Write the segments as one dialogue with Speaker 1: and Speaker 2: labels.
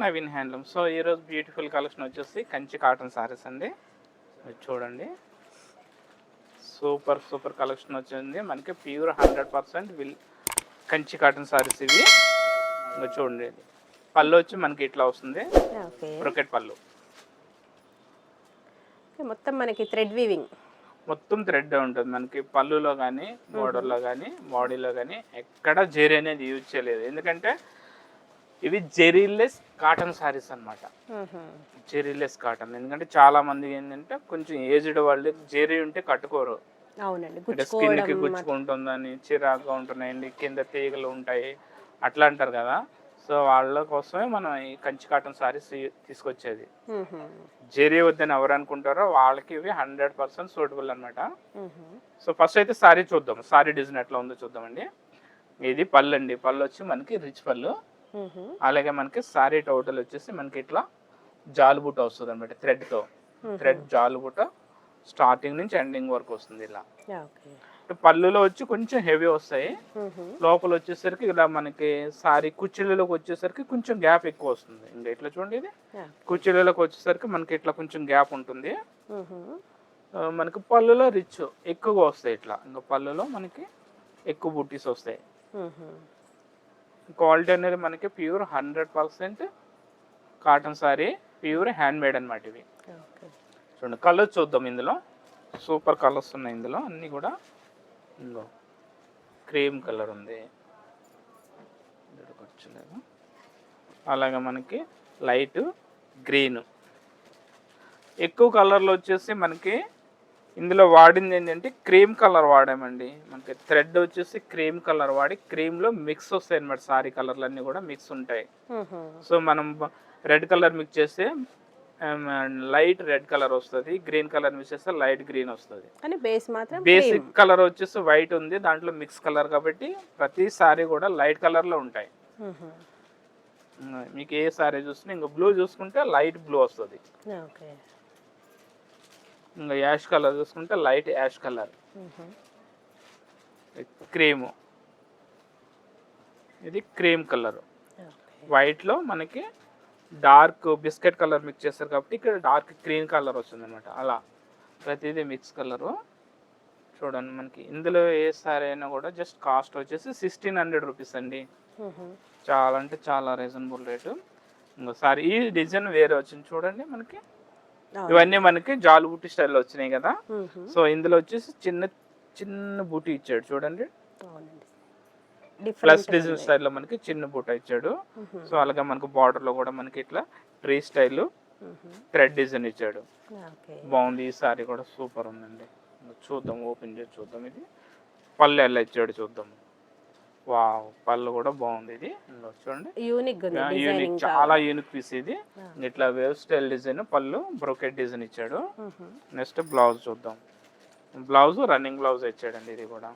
Speaker 1: Naveen handloom. So ఈరోజు beautiful collection వచ్చేసి Kanchi cotton saris అండి. మీరు చూడండి, సూపర్ సూపర్ కలెక్షన్ వచ్చింది మనకి. ప్యూర్ 100% కంచి కాటన్ సారీస్ ఇవి. ఇంకా చూడండి, పళ్ళు వచ్చి మనకి ఇట్లా వస్తుంది, బ్రొకెట్ పళ్ళు.
Speaker 2: మొత్తం మనకి థ్రెడ్ వీవింగ్,
Speaker 1: మొత్తం థ్రెడ్ ఉంటుంది మనకి. పళ్ళులో కానీ బోర్డర్లో కానీ బాడీలో కానీ ఎక్కడ జెరీ అనేది యూజ్ చేయలేదు. ఎందుకంటే ఇవి జెరీలెస్ కాటన్ సారీస్ అనమాట. జెరీలెస్ కాటన్. ఎందుకంటే చాలా మంది ఏంటంటే కొంచెం ఏజ్డ్ వాళ్ళు జెరీ ఉంటే కట్టుకోరు.
Speaker 2: అవునండి,
Speaker 1: స్కిన్ కి గుచ్చుకుంటుందని, చిరాకుగా ఉంటున్నాయండి, కింద తీగలు ఉంటాయి అట్లా అంటారు కదా. సో వాళ్ళ కోసమే మనం ఈ కంచి కాటన్ సారీస్ తీసుకొచ్చేది. జెరీ వద్దని ఎవరు అనుకుంటారో వాళ్ళకి ఇవి 100% సూటబుల్ అనమాట. సో ఫస్ట్ అయితే సారీ చూద్దాం, సారీ డిజైన్ ఎట్లా ఉందో చూద్దామండి. ఇది పళ్ళు అండి. పళ్ళు వచ్చి మనకి రిచ్ పళ్ళు. అలాగే మనకి సారీ టోటల్ వచ్చేసి మనకి ఇట్లా జాలుబుట్ట వస్తుంది అనమాట. థ్రెడ్ జాలుబుట్ట స్టార్టింగ్ నుంచి ఎండింగ్ వరకు వస్తుంది ఇలా. పళ్ళులో వచ్చి కొంచెం హెవీ వస్తాయి, లోపల వచ్చేసరికి ఇలా మనకి సారీ కుచ్చిళ్ళలోకి వచ్చేసరికి కొంచెం గ్యాప్ ఎక్కువ వస్తుంది. ఇంకా ఇట్లా చూడండి, ఇది కుచ్చిళ్ళలోకి వచ్చేసరికి మనకి ఇట్లా కొంచెం గ్యాప్ ఉంటుంది. మనకి పళ్ళులో రిచ్ ఎక్కువగా వస్తాయి ఇట్లా. ఇంకా పళ్ళులో మనకి ఎక్కువ బుట్టీస్ వస్తాయి. క్వాలిటీ అనేది మనకి pure 100% cotton sorry, pure hand made అనమాట ఇవి. చూడండి, కలర్స్ చూద్దాం. ఇందులో సూపర్ కలర్స్ ఉన్నాయి. ఇందులో అన్నీ కూడా ఇంకో క్రీమ్ కలర్ ఉంది, అలాగే మనకి లైట్ గ్రీన్. ఎక్కువ కలర్లో వచ్చేసి మనకి ఇందులో వాడింది ఏంటంటే క్రీమ్ కలర్ వాడామండి. మనకి థ్రెడ్ వచ్చేసి క్రీమ్ కలర్ వాడి, క్రీమ్లో మిక్స్ వస్తాయి అనమాట. సారీ కలర్లు అన్నీ కూడా మిక్స్ ఉంటాయి. సో మనం రెడ్ కలర్ మిక్స్ చేస్తే లైట్ రెడ్ కలర్ వస్తుంది, గ్రీన్ కలర్ మిక్స్ చేస్తే లైట్ గ్రీన్ వస్తుంది. బేసిక్ కలర్ వచ్చేసి వైట్ ఉంది, దాంట్లో మిక్స్ కలర్ కాబట్టి ప్రతి సారీ కూడా లైట్ కలర్ లో ఉంటాయి. మీకు ఏ సారీ చూసినా ఇంకా బ్లూ చూసుకుంటే లైట్ బ్లూ వస్తుంది, ఇంకా యాష్ కలర్ చూసుకుంటే లైట్ యాష్ కలర్. క్రీము, ఇది క్రీమ్ కలర్. వైట్ లో మనకి డార్క్ బిస్కెట్ కలర్ మిక్స్ చేస్తారు కాబట్టి ఇక్కడ డార్క్ గ్రీన్ కలర్ వస్తుంది అనమాట. అలా ప్రతిదీ మిక్స్ కలరు. చూడండి, మనకి ఇందులో ఏ సారీ అయినా కూడా జస్ట్ కాస్ట్ వచ్చేసి 1600 రూపీస్ అండి. చాలా అంటే చాలా రీజనబుల్ రేటు. ఇంకోసారి ఈ డిజైన్ వేరే వచ్చింది చూడండి. మనకి ఇవన్నీ మనకి జాలు బూటీ స్టైల్లో వచ్చినాయి కదా. సో ఇందులో వచ్చేసి చిన్న చిన్న బూటీ ఇచ్చాడు చూడండి. ప్లస్ డిజైన్ స్టైల్లో మనకి చిన్న బూట ఇచ్చాడు. సో అలాగే మనకు బార్డర్ లో కూడా మనకి ఇట్లా ట్రీ స్టైల్ థ్రెడ్ డిజైన్ ఇచ్చాడు. బాగుంది. ఈ సారీ కూడా సూపర్ ఉందండి. చూద్దాం, ఓపెన్ చేసి చూద్దాం. ఇది పళ్ళు ఎలా ఇచ్చాడు చూద్దాం. వావ్, పళ్ళు కూడా బాగుంది. ఇది చూడండి, యూనిక్, చాలా యూనిక్ పీస్ ఇది. ఇట్లా వేవ్ స్టైల్ డిజైన్, పళ్ళు బ్రోకెట్ డిజైన్ ఇచ్చాడు. నెక్స్ట్ బ్లౌజ్ చూద్దాం. బ్లౌజ్ రన్నింగ్ బ్లౌజ్ ఇచ్చాడండి. ఇది కూడా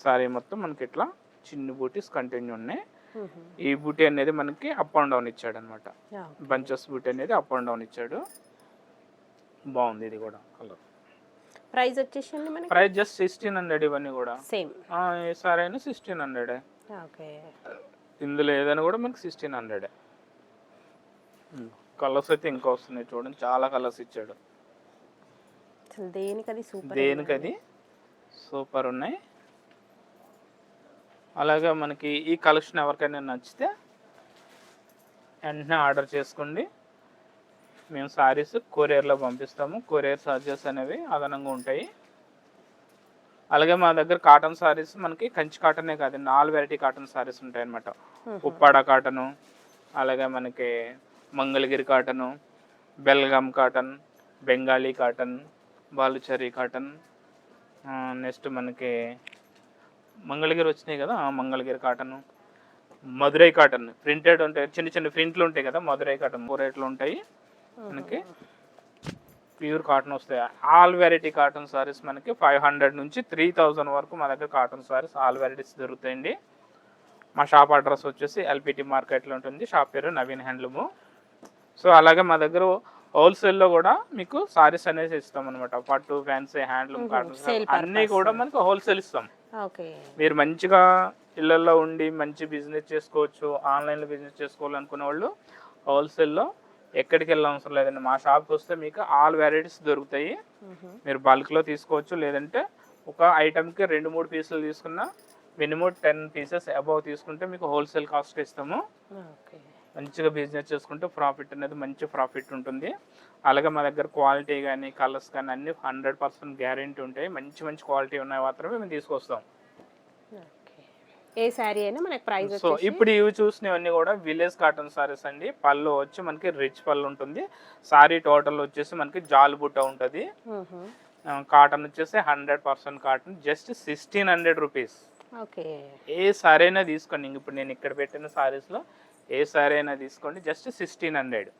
Speaker 1: సారీ మొత్తం మనకి ఇట్లా చిన్న బూటీస్ కంటిన్యూ ఉన్నాయి. ఈ బూటీ అనేది మనకి అప్ అండ్ డౌన్ ఇచ్చాడు అనమాట. బంచెస్ బూటీ అనేది అప్ అండ్ డౌన్ ఇచ్చాడు. బాగుంది. ఇది కూడా కలర్.
Speaker 2: ప్రైస్ వచ్చేసి
Speaker 1: ప్రైస్ జస్ట్ 1600. ఇవన్నీ కూడా సేమ్. ఏ సారీ అయినా 1600. ఇందులో ఏదైనా కూడా మనకి 1600. కలర్స్ అయితే ఇంకా వస్తున్నాయి చూడండి, చాలా కలర్స్ ఇచ్చాడు. దేనికది సూపర్ ఉన్నాయి. అలాగే మనకి ఈ కలెక్షన్ ఎవరికైనా నచ్చితే వెంటనే ఆర్డర్ చేసుకోండి. మేము సారీస్ కొరియర్లో పంపిస్తాము. కొరియర్ ఛార్జెస్ అనేవి అదనంగా ఉంటాయి. అలాగే మా దగ్గర కాటన్ సారీస్ మనకి కంచి కాటనే కాదు, 4 వెరైటీ కాటన్ సారీస్ ఉంటాయి అన్నమాట. ఉప్పాడ కాటను, అలాగే మనకి Mangalagiri cotton, Belgaum cotton, Bengali cotton, Baluchari cotton, next మనకి మంగళగిరి వచ్చినాయి కదా, Mangalagiri cotton, Madurai cotton printed ఉంటాయి, చిన్న చిన్న ప్రింట్లు ఉంటాయి కదా, మధురై కాటన్ 4 రేట్లు ఉంటాయి మనకి. ప్యూర్ కాటన్ వస్తాయి. ఆల్ వెరైటీ కాటన్ సారీస్ మనకి 500 నుంచి 3000 వరకు మా దగ్గర కాటన్ సారీస్ ఆల్ వెరైటీస్ దొరుకుతాయండి. మా షాప్ అడ్రస్ వచ్చేసి ఎల్పిటి మార్కెట్లో ఉంటుంది. షాప్ పేరు నవీన్ హ్యాండ్లూము. సో అలాగే మా దగ్గర హోల్సేల్లో కూడా మీకు సారీస్ అనేది ఇస్తాం అనమాట. పట్టు, ఫ్యాన్సీ, హ్యాండ్లూమ్, కాటన్ అన్నీ కూడా మనకి హోల్సేల్ ఇస్తాం. మీరు మంచిగా ఇళ్ళల్లో ఉండి మంచి బిజినెస్ చేసుకోవచ్చు, ఆన్లైన్లో బిజినెస్ చేసుకోవాలనుకునే వాళ్ళు హోల్సేల్లో ఎక్కడికి వెళ్ళిన అవసరం లేదండి. మా షాప్కి వస్తే మీకు ఆల్ వెరైటీస్ దొరుకుతాయి. మీరు బల్క్లో తీసుకోవచ్చు, లేదంటే ఒక ఐటమ్కి 2-3 పీసులు తీసుకున్నా మినిమం 10 పీసెస్ అబవ్ తీసుకుంటే మీకు హోల్సేల్ కాస్ట్ ఇస్తాము.
Speaker 2: ఓకే.
Speaker 1: మంచిగా బిజినెస్ చేసుకుంటే ప్రాఫిట్ అనేది మంచి ప్రాఫిట్ ఉంటుంది. అలాగే మా దగ్గర క్వాలిటీ కానీ కలర్స్ కానీ అన్నీ 100% గ్యారెంటీ ఉంటాయి. మంచి మంచి క్వాలిటీ ఉన్నాయి మాత్రమే మేము తీసుకొస్తాం.
Speaker 2: ఓకే. ఏ శారీ అయినా మనకి ప్రైస్
Speaker 1: సో
Speaker 2: వచ్చేసి
Speaker 1: ఇప్పుడు ఇవి చూసినవన్నీ కూడా విలేజ్ కాటన్ సారీస్ అండి. పళ్ళు వచ్చి మనకి రిచ్ పళ్ళు ఉంటుంది. సారీ టోటల్ వచ్చేసి మనకి జాల్ బుట్ట ఉంటుంది. కాటన్ వచ్చేసి 100% కాటన్, జస్ట్ 1600 రూపీస్.
Speaker 2: ఓకే.
Speaker 1: ఏ సారీ అయినా తీసుకోండి. ఇప్పుడు నేను ఇక్కడ పెట్టిన సారీస్లో ఏ సారీ అయినా తీసుకోండి, జస్ట్ 1600.